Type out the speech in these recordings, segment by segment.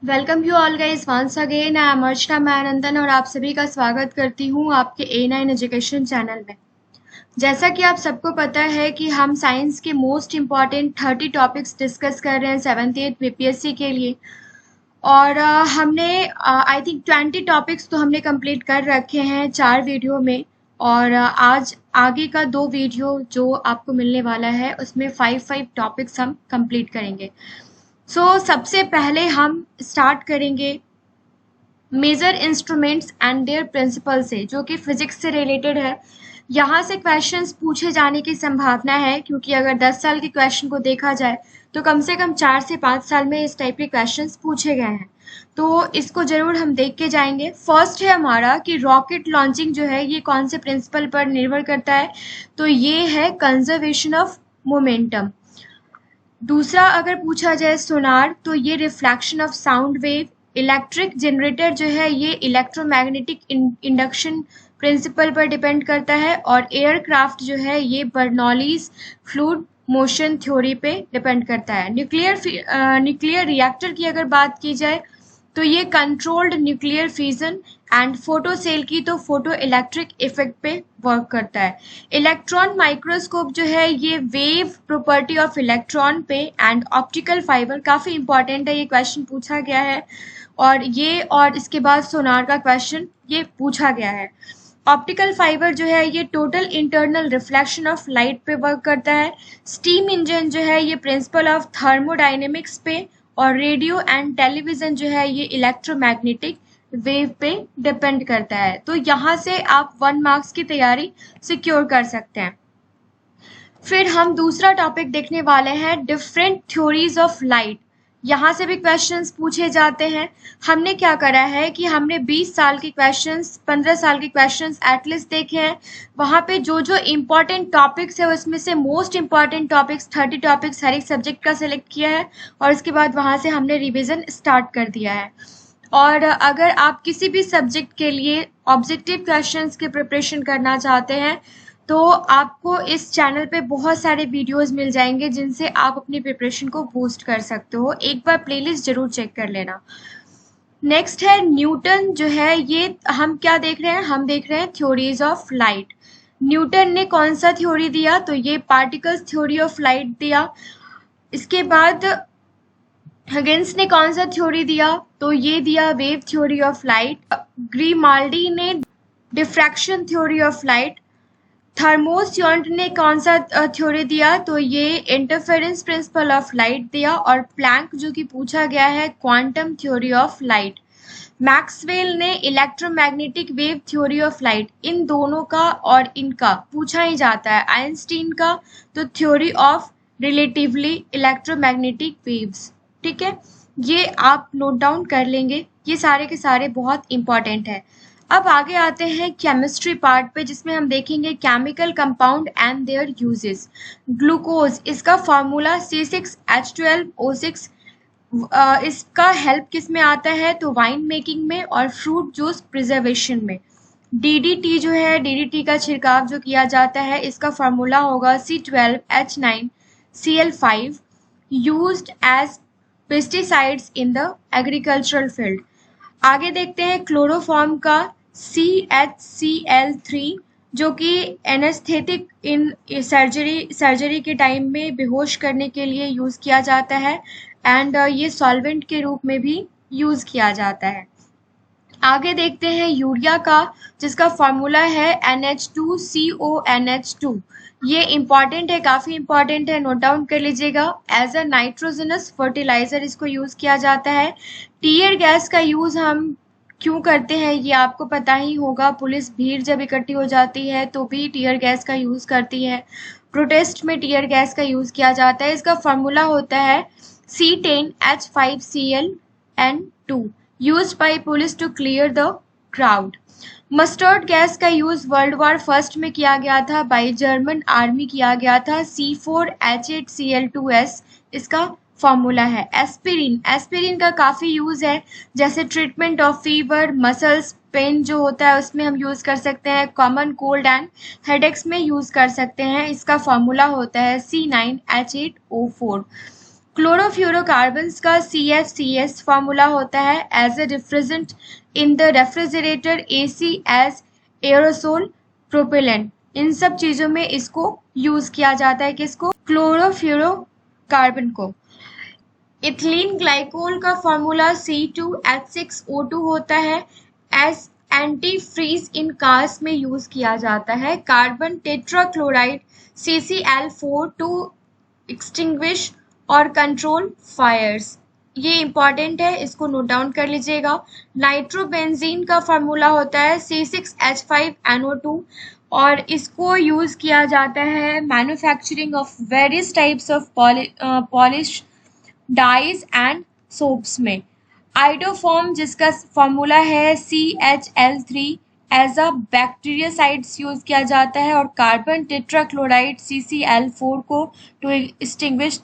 Welcome you all guys once again. I am Archana Mainandan और आप सभी का स्वागत करती हूँ आपके A9 एजुकेशन चैनल में। जैसा कि आप सबको पता है कि हम साइंस के मोस्ट इम्पॉर्टेंट 30 टॉपिक्स डिस्कस कर रहे हैं 7th 8th बीपीएससी के लिए। और हमने आई थिंक 20 टॉपिक्स तो हमने कंप्लीट कर रखे हैं 4 वीडियो में। और आज आगे का 2 वीडियो जो आपको मिलने वाला है उसमें 5 टॉपिक्स हम कंप्लीट करेंगे। सबसे पहले हम स्टार्ट करेंगे major instruments and their principle से, जो कि फिजिक्स से रिलेटेड है। यहाँ से क्वेश्चंस पूछे जाने की संभावना है, क्योंकि अगर 10 साल के क्वेश्चन को देखा जाए तो कम से कम 4 से 5 साल में इस टाइप के क्वेश्चंस पूछे गए हैं। तो इसको जरूर हम देख के जाएंगे। फर्स्ट है हमारा कि रॉकेट लॉन्चिंग जो है ये कौन से प्रिंसिपल पर निर्भर करता है, तो ये है कंजर्वेशन ऑफ मोमेंटम। दूसरा अगर पूछा जाए सोनार, तो ये reflection of sound wave. Electric generator जो है ये इलेक्ट्रोमैग्नेटिक इंडक्शन प्रिंसिपल पर डिपेंड करता है। और एयरक्राफ्ट जो है ये बर्नौलीज फ्लूइड मोशन थ्योरी पे डिपेंड करता है। न्यूक्लियर रिएक्टर की अगर बात की जाए तो ये controlled nuclear fusion and photocell की तो फोटो इलेक्ट्रिक इफेक्ट पे वर्क करता है। इलेक्ट्रॉन माइक्रोस्कोप जो है ये वेव प्रॉपर्टी ऑफ इलेक्ट्रॉन पे एंड ऑप्टिकल फाइबर, काफी इंपॉर्टेंट है, ये क्वेश्चन पूछा गया है। और इसके बाद सोनार का क्वेश्चन ये पूछा गया है। ऑप्टिकल फाइबर जो है ये total internal reflection of light पे वर्क करता है। स्टीम इंजन जो है ये प्रिंसिपल ऑफ थर्मोडायनेमिक्स पे। और रेडियो एंड टेलीविजन जो है ये इलेक्ट्रोमैग्नेटिक वेव पे डिपेंड करता है। तो यहाँ से आप 1 मार्क्स की तैयारी सिक्योर कर सकते हैं। फिर हम दूसरा टॉपिक देखने वाले हैं डिफरेंट थ्योरीज ऑफ लाइट। यहाँ से भी क्वेश्चंस पूछे जाते हैं। हमने क्या करा है कि हमने 20 साल के क्वेश्चंस, 15 साल के क्वेश्चंस एटलीस्ट देखे हैं। वहाँ पे जो जो इम्पोर्टेंट टॉपिक्स है उसमें से मोस्ट इम्पॉर्टेंट टॉपिक्स 30 टॉपिक्स हर एक सब्जेक्ट का सिलेक्ट किया है और उसके बाद वहाँ से हमने रिविजन स्टार्ट कर दिया है। और अगर आप किसी भी सब्जेक्ट के लिए ऑब्जेक्टिव क्वेश्चंस की प्रिपरेशन करना चाहते हैं तो आपको इस चैनल पे बहुत सारे वीडियोस मिल जाएंगे जिनसे आप अपनी प्रिपरेशन को बूस्ट कर सकते हो। एक बार प्लेलिस्ट जरूर चेक कर लेना। नेक्स्ट है न्यूटन जो है, ये हम क्या देख रहे हैं, हम देख रहे हैं थ्योरीज ऑफ लाइट। न्यूटन ने कौन सा थ्योरी दिया, तो ये पार्टिकल्स थ्योरी ऑफ लाइट दिया। इसके बाद हगिंस ने कौन सा थ्योरी दिया, तो ये दिया वेव थ्योरी ऑफ लाइट। ग्रीमाल्डी ने डिफ्रैक्शन थ्योरी ऑफ लाइट। थर्मोस्योंट ने कौन सा थ्योरी दिया, तो ये इंटरफेरेंस प्रिंसिपल ऑफ लाइट दिया। और प्लैंक जो कि पूछा गया है quantum theory of light. Maxwell ने electromagnetic wave theory of light. इन दोनों का और इनका पूछा ही जाता है। आइंस्टीन का तो theory of relatively electromagnetic waves. ठीक है, ये आप नोट डाउन कर लेंगे, ये सारे के सारे बहुत इंपॉर्टेंट है। अब आगे आते हैं केमिस्ट्री पार्ट पे, जिसमें हम देखेंगे chemical compound and there uses. Glucose, इसका फॉर्मूला C6H12O6। इसका हेल्प किस में आता है, तो वाइन मेकिंग में और फ्रूट जूस प्रिजर्वेशन में। DDT जो है, DDT का छिड़काव जो किया जाता है, इसका फॉर्मूला होगा C12H9Cl5, used as pesticides in the agricultural field. आगे देखते हैं क्लोरोफॉर्म का CHCl3, जो कि एनेस्थेटिक इन सर्जरी के टाइम में बेहोश करने के लिए यूज किया जाता है एंड ये सॉल्वेंट के रूप में भी यूज किया जाता है। आगे देखते हैं यूरिया का, जिसका फॉर्मूला है NH2CONH2। ये इंपॉर्टेंट है, काफी इंपॉर्टेंट है, नोट डाउन कर लीजिएगा। एज अ नाइट्रोजनस फर्टिलाइजर इसको यूज किया जाता है। टीयर गैस का यूज हम क्यों करते हैं ये आपको पता ही होगा। पुलिस भीड़ जब इकट्ठी हो जाती है तो भी टीयर गैस का यूज करती है। प्रोटेस्ट में टीयर गैस का यूज किया जाता है। इसका फॉर्मूला होता है C10H5Cl2, used by police to clear the crowd। Mustard gas का यूज वर्ल्ड वॉर फर्स्ट में किया गया था, बाय जर्मन आर्मी किया गया था। C4H8Cl2S इसका फॉर्मूला है। एस्पिरिन, एस्पिरिन का काफी यूज है, जैसे treatment of fever, muscles pain जो होता है उसमें हम यूज कर सकते हैं। कॉमन कोल्ड एंड हेडेक्स में यूज कर सकते हैं। इसका फॉर्मूला होता है C9H8O4। क्लोरोफ्लोरोकार्बन्स का CFCs फॉर्मूला होता है as a refrigerant in the refrigerator, AC as aerosol propellant. इन सब चीजों में इसको यूज किया जाता है, किसको? क्लोरोफ्लोरोकार्बन को। इथिलीन ग्लाइकोल का फॉर्मूला C2H6O2 होता है, as antifreeze in cars में यूज किया जाता है। Carbon tetrachloride CCl4 to extinguish और कंट्रोल फायर्स। ये इंपॉर्टेंट है, इसको नोट डाउन कर लीजिएगा। नाइट्रोबेंजीन का फॉर्मूला होता है C6H5NO2 और इसको यूज किया जाता है manufacturing of various types of polish dyes and soaps में। आइडोफॉर्म जिसका फॉर्मूला है CHL3 एज अ बैक्टीरियासाइड्स यूज किया जाता है, और कार्बन टेट्राक्लोराइड CCl4 को टू एक्सटिंग्विश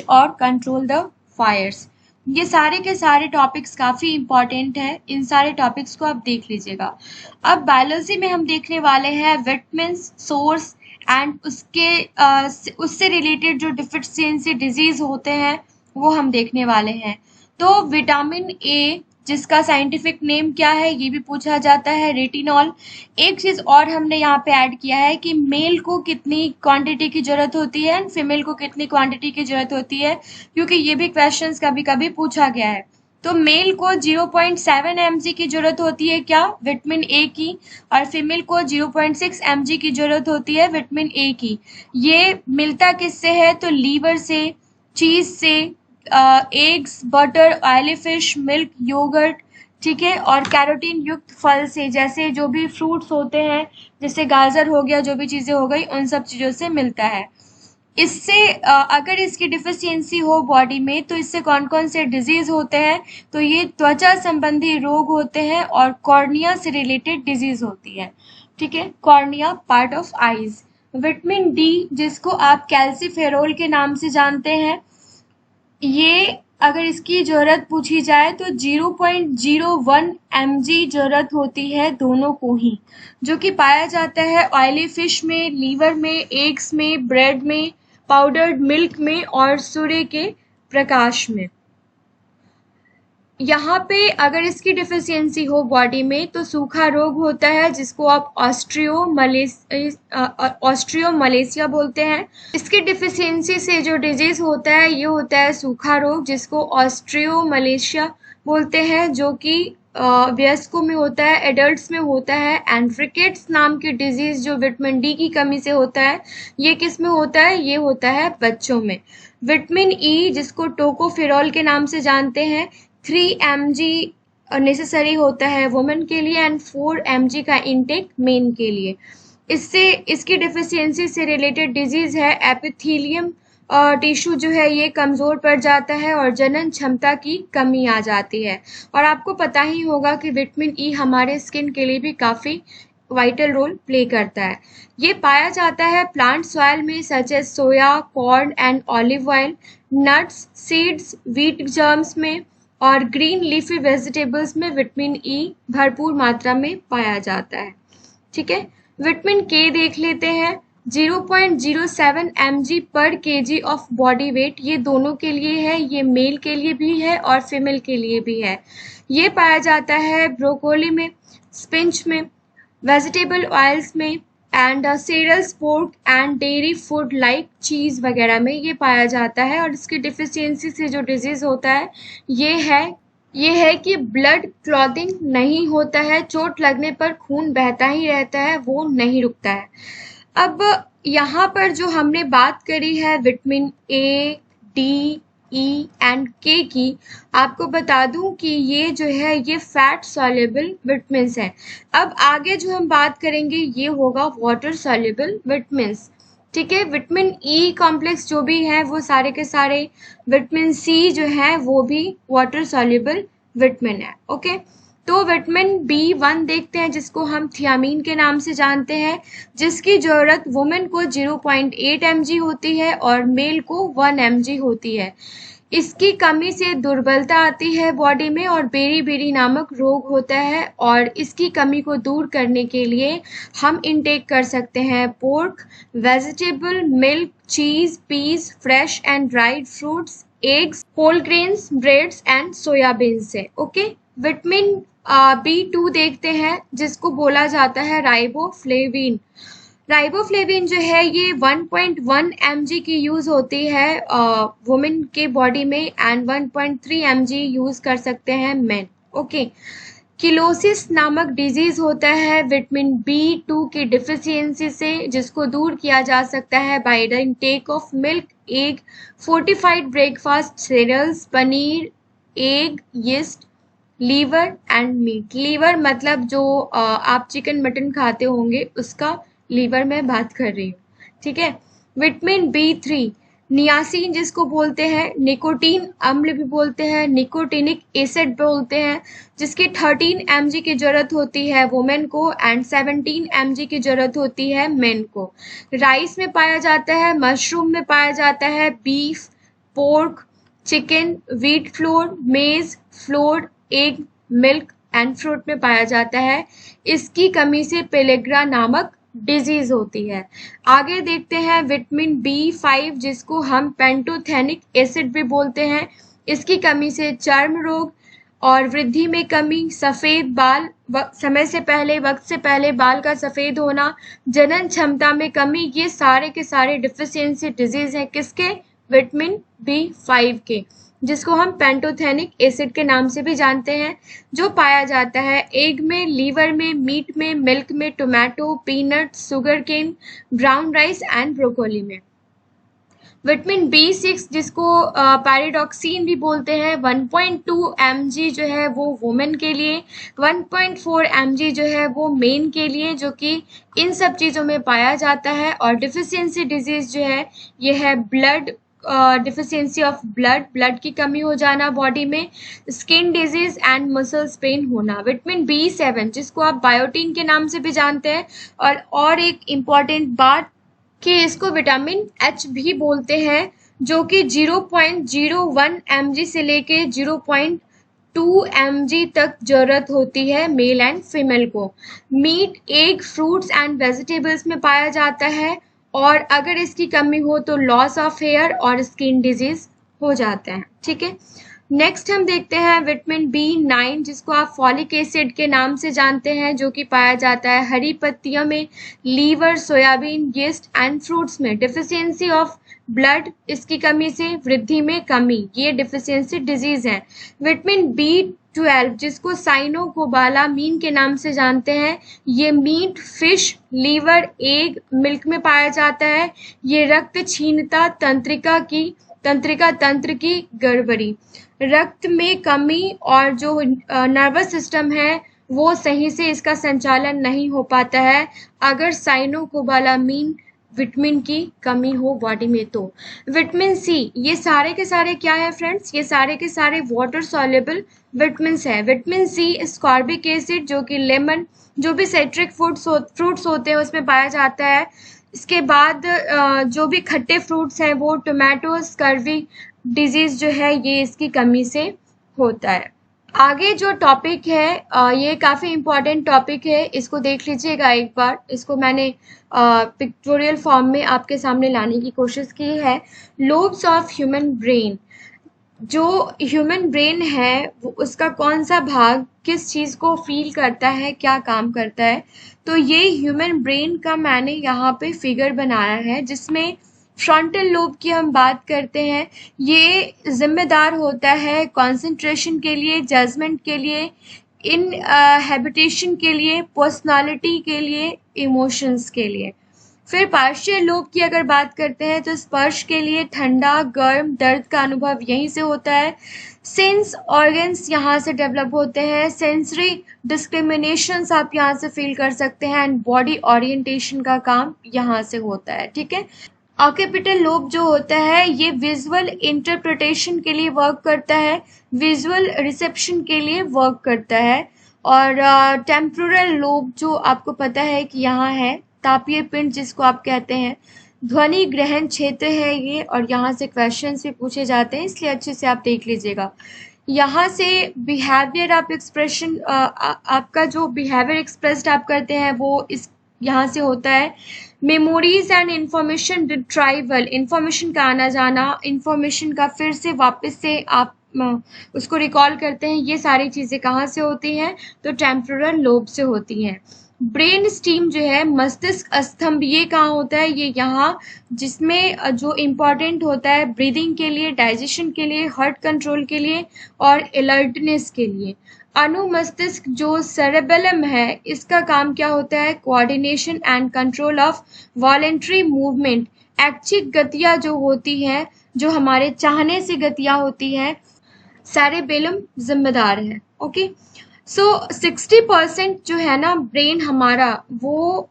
और कंट्रोल द फायर्स। ये सारे के सारे टॉपिक्स काफ़ी इंपॉर्टेंट है, इन सारे टॉपिक्स को आप देख लीजिएगा। अब बायोलॉजी में हम देखने वाले हैं विटामिन सोर्स एंड उससे रिलेटेड जो डिफिशियंसी डिजीज होते हैं वो हम देखने वाले हैं। तो विटामिन ए जिसका साइंटिफिक नेम क्या है ये भी पूछा जाता है, रेटिनॉल। एक चीज और हमने यहाँ पे ऐड किया है कि मेल को कितनी क्वांटिटी की जरूरत होती है एंड फीमेल को कितनी क्वांटिटी की जरूरत होती है, क्योंकि ये भी क्वेश्चंस कभी कभी पूछा गया है। तो मेल को 0.7 mg की जरूरत होती है क्या? विटामिन ए की, और फीमेल को 0.6 mg की जरूरत होती है विटामिन ए की। ये मिलता किससे है? तो लीवर से, चीज से, eggs, butter, oily fish, milk, yoghurt, ठीक है, और कैरोटीन युक्त फल से, जैसे जो भी फ्रूट्स होते हैं, जैसे गाजर हो गया, जो भी चीजें हो गई, उन सब चीजों से मिलता है। इससे अगर इसकी डिफिशियंसी हो बॉडी में तो इससे कौन कौन से डिजीज होते हैं? तो ये त्वचा संबंधी रोग होते हैं और कॉर्निया से रिलेटेड डिजीज होती है, ठीक है, cornea part of eyes. Vitamin D जिसको आप कैल्सीफेरोल के नाम से जानते हैं, ये अगर इसकी जरूरत पूछी जाए तो 0.01 mg जरूरत होती है दोनों को ही, जो कि पाया जाता है ऑयली फिश में, लीवर में, एग्स में, ब्रेड में, पाउडर्ड मिल्क में और सूर्य के प्रकाश में। यहाँ पे अगर इसकी डिफिशियंसी हो बॉडी में तो सूखा रोग होता है, जिसको आप ऑस्ट्रियोमलेशिया बोलते हैं। इसकी डिफिशियंसी से जो डिजीज होता है ये होता है सूखा रोग, जिसको ऑस्ट्रियोमलेशिया बोलते हैं, जो कि वयस्कों में होता है, एडल्ट्स में होता है। एंड रिकेट्स नाम की डिजीज जो विटामिन डी की कमी से होता है, ये किस में होता है? ये होता है बच्चों में। विटामिन ई जिसको टोकोफेरॉल के नाम से जानते हैं, 3 mg नेसेसरी होता है वुमेन के लिए एंड 4 mg का इनटेक मेन के लिए। इससे इसकी डिफिशियंसी से रिलेटेड डिजीज है एपिथेलियम टिश्यू जो है ये कमजोर पड़ जाता है और जनन क्षमता की कमी आ जाती है। और आपको पता ही होगा कि विटामिन ई हमारे स्किन के लिए भी काफी वाइटल रोल प्ले करता है। ये पाया जाता है प्लांट सॉइल में such as soya, corn and olive oil, nuts, seeds, wheat germs में और ग्रीन लीफी वेजिटेबल्स में विटामिन ई भरपूर मात्रा में पाया जाता है, ठीक है। विटामिन के देख लेते हैं, 0.07 mg पर kg ऑफ बॉडी वेट, ये दोनों के लिए है, ये मेल के लिए भी है और फीमेल के लिए भी है। ये पाया जाता है ब्रोकोली में, स्पिंच में, वेजिटेबल ऑयल्स में and cereals, pork and dairy food like cheese वगैरह में ये पाया जाता है। और इसकी डिफिशियंसी से जो डिजीज होता है ये है कि ब्लड क्लॉटिंग नहीं होता है, चोट लगने पर खून बहता ही रहता है, वो नहीं रुकता है। अब यहाँ पर जो हमने बात करी है vitamin A, D, E and के की, आपको बता दूं कि ये जो है ये फैट सॉल्युबल विटामिन्स हैं। अब आगे जो हम बात करेंगे ये होगा वाटर सॉल्युबल विटामिन्स, ठीक है। विटामिन ई कॉम्प्लेक्स जो भी है वो सारे के सारे, विटामिन सी जो है वो भी वाटर सॉल्युबल विटामिन है, ओके। तो विटामिन B1 देखते हैं जिसको हम थियामीन के नाम से जानते हैं, जिसकी जरूरत वुमेन को 0.8 mg होती है और मेल को 1 mg होती है। इसकी कमी से दुर्बलता आती है बॉडी में और बेरी-बेरी नामक रोग होता है, और इसकी कमी को दूर करने के लिए हम इनटेक कर सकते हैं pork, vegetable, milk, cheese, peas, fresh and dried fruits, eggs, whole grains, breads and soybean से। ओके, विटामिन B2 देखते हैं जिसको बोला जाता है राइबोफ्लेविन। राइबोफ्लेविन जो है ये 1.1 mg की यूज होती है वुमेन के बॉडी में, एंड 1.3 mg यूज कर सकते हैं मेन। ओके, किलोसिस नामक डिजीज होता है विटामिन B2 की डिफिशियंसी से, जिसको दूर किया जा सकता है by the intake of milk, egg, fortified breakfast, cereals, paneer, egg, yeast, liver and meat. Liver मतलब जो आप चिकन मटन खाते होंगे उसका लीवर में बात कर रही हूँ, ठीक है। विटामिन B3, नियासिन जिसको बोलते हैं, निकोटीन अम्ल भी बोलते हैं, निकोटिनिक एसिड बोलते हैं, जिसकी 13 mg की जरूरत होती है वुमेन को एंड 17 mg की जरूरत होती है मेन को। राइस में पाया जाता है, मशरूम में पाया जाता है, beef, pork, chicken, wheat flour, maize flour, egg, milk and fruit में पाया जाता है। इसकी कमी से पेलेग्रा नामक डिजीज होती है। आगे देखते हैं विटामिन B5 जिसको हम पेंटोथेनिक एसिड भी बोलते हैं। इसकी कमी से चर्म रोग और वृद्धि में कमी, सफेद बाल, समय से पहले, वक्त से पहले बाल का सफेद होना, जनन क्षमता में कमी, ये सारे के सारे डिफिशियंसी डिजीज है किसके? विटामिन B5 के, जिसको हम पेंटोथेनिक एसिड के नाम से भी जानते हैं, जो पाया जाता है एग में, लीवर में, मीट में, मिल्क में, tomato, peanut, sugarcane, brown rice and broccoli में। विटामिन B6 जिसको पैराडॉक्सिन भी बोलते हैं, 1.2 mg जो है वो वुमेन के लिए, 1.4 mg जो है वो मेन के लिए, जो कि इन सब चीज़ों में पाया जाता है। और डिफिशियंसी डिजीज जो है ये है ब्लड डिफिशियंसी ऑफ ब्लड की कमी हो जाना बॉडी में, skin disease and muscles pain होना। विटामिन B7 जिसको आप बायोटीन के नाम से भी जानते हैं, और एक इम्पॉर्टेंट बात कि इसको विटामिन H भी बोलते हैं, जो कि 0.01 mg से लेके 0.2 mg तक जरूरत होती है मेल एंड फीमेल को। Meat, egg, fruits and vegetables में पाया जाता है, और अगर इसकी कमी हो तो लॉस ऑफ हेयर और स्किन डिजीज हो जाते हैं, ठीक है। नेक्स्ट हम देखते हैं विटामिन B9 जिसको आप फॉलिक एसिड के नाम से जानते हैं, जो कि पाया जाता है हरी पत्तियों में, liver, soybean, yeast and fruits में। डिफिशियंसी ऑफ ब्लड, इसकी कमी से वृद्धि में कमी, ये डिफिशियंसी डिजीज है। विटामिन B12 जिसको साइनोकोबालामीन के नाम से जानते हैं, ये meat, fish, liver, egg, milk में पाया जाता है। ये रक्त क्षीणता, तंत्रिका तंत्र की गड़बड़ी, रक्त में कमी, और जो नर्वस सिस्टम है वो सही से इसका संचालन नहीं हो पाता है अगर साइनोकोबालामीन विटामिन की कमी हो बॉडी में। तो विटामिन सी, ये सारे के सारे क्या है फ्रेंड्स? ये सारे के सारे वाटर सॉल्युबल विटामिन है। विटामिन सी स्कॉर्बिक एसिड, जो कि लेमन, जो भी साइट्रिक फ्रूट्स होते हैं उसमें पाया जाता है। इसके बाद जो भी खट्टे फ्रूट्स हैं वो टोमेटो, स्कर्वी डिजीज जो है ये इसकी कमी से होता है। आगे जो टॉपिक है ये काफ़ी इम्पोर्टेंट टॉपिक है, इसको देख लीजिएगा एक बार। इसको मैंने पिक्टोरियल फॉर्म में आपके सामने लाने की कोशिश की है। लोब्स ऑफ ह्यूमन ब्रेन, जो ह्यूमन ब्रेन है वो उसका कौन सा भाग किस चीज़ को फील करता है, क्या काम करता है, तो ये ह्यूमन ब्रेन का मैंने यहाँ पे फिगर बनाया है, जिसमें फ्रंटल लोब की हम बात करते हैं। ये जिम्मेदार होता है कंसंट्रेशन के लिए, जजमेंट के लिए, इनहैबिटेशन के लिए, पर्सनालिटी के लिए, इमोशंस के लिए। फिर पार्शियल लोब की अगर बात करते हैं तो स्पर्श के लिए, ठंडा, गर्म, दर्द का अनुभव यहीं से होता है। सेंस ऑर्गन्स यहाँ से डेवलप होते हैं। सेंसरी डिस्क्रिमिनेशंस आप यहाँ से फील कर सकते हैं, एंड बॉडी ओरिएंटेशन का काम यहाँ से होता है, ठीक है। ऑक्यूपिटल लोब जो होता है ये विजुअल इंटरप्रिटेशन के लिए वर्क करता है, विजुअल रिसेप्शन के लिए वर्क करता है। और टेम्पोरल लोब जो आपको पता है कि यहाँ है, तापीय पिंड जिसको आप कहते हैं, ध्वनि ग्रहण क्षेत्र है ये, और यहाँ से क्वेश्चंस भी पूछे जाते हैं, इसलिए अच्छे से आप देख लीजिएगा। यहाँ से बिहेवियर आप एक्सप्रेशन, आपका जो बिहेवियर एक्सप्रेस्ड आप करते हैं वो इस यहाँ से होता है। Memories and information retrieval, information का आना जाना, इंफॉर्मेशन का फिर से वापस से आप उसको रिकॉल करते हैं, ये सारी चीज़ें कहाँ से होती हैं? तो टेम्पोरल लोब से होती हैं। ब्रेन स्टीम जो है, मस्तिष्क स्तंभ, ये कहाँ होता है? ये यहाँ, जिसमें जो इम्पॉर्टेंट होता है ब्रीदिंग के लिए, डाइजेशन के लिए, हार्ट कंट्रोल के लिए और अलर्टनेस के लिए। अनुमस्तिष्क जो सेरेबेलम है, इसका काम क्या होता है? Coordination and control of voluntary movement, ऐच्छिक गतियाँ जो होती हैं, जो हमारे चाहने से गतियाँ होती हैं, सेरेबेलम जिम्मेदार है। ओके, सो 60% जो है ना ब्रेन हमारा, वो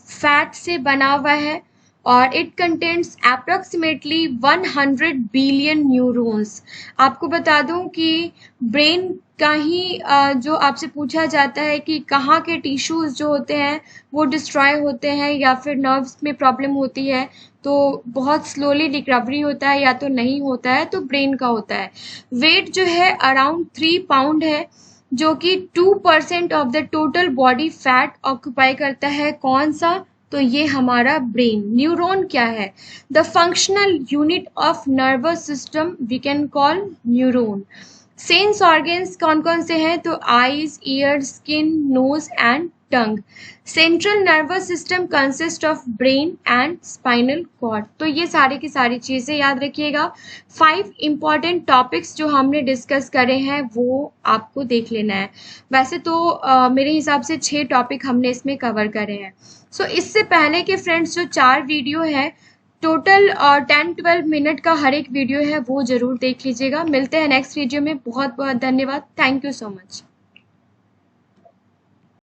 फैट से बना हुआ है, और it contains approximately 100 billion neurons. आपको बता दूं कि ब्रेन का ही जो आपसे पूछा जाता है कि कहाँ के टिश्यूज जो होते हैं वो डिस्ट्रॉय होते हैं या फिर नर्व्स में प्रॉब्लम होती है, तो बहुत स्लोली रिकवरी होता है या तो नहीं होता है, तो ब्रेन का होता है। वेट जो है अराउंड 3 पाउंड है, जो कि 2% of the total body fat occupy करता है। कौन सा? तो ये हमारा ब्रेन। न्यूरॉन क्या है? The functional unit of nervous system we can call neuron. Sense organs कौन कौन से हैं? तो eyes, ear, skin, nose and tongue. Central nervous system consist of brain and spinal cord. तो ये सारी की सारी चीज़ें याद रखिएगा। 5 इंपॉर्टेंट टॉपिक्स जो हमने डिस्कस करे हैं वो आपको देख लेना है। वैसे तो मेरे हिसाब से 6 टॉपिक हमने इसमें कवर करे हैं। सो इससे पहले के फ्रेंड्स जो 4 वीडियो है, टोटल 10-12 मिनट का हर एक वीडियो है, वो ज़रूर देख लीजिएगा। मिलते हैं नेक्स्ट वीडियो में। बहुत बहुत धन्यवाद। Thank you so much.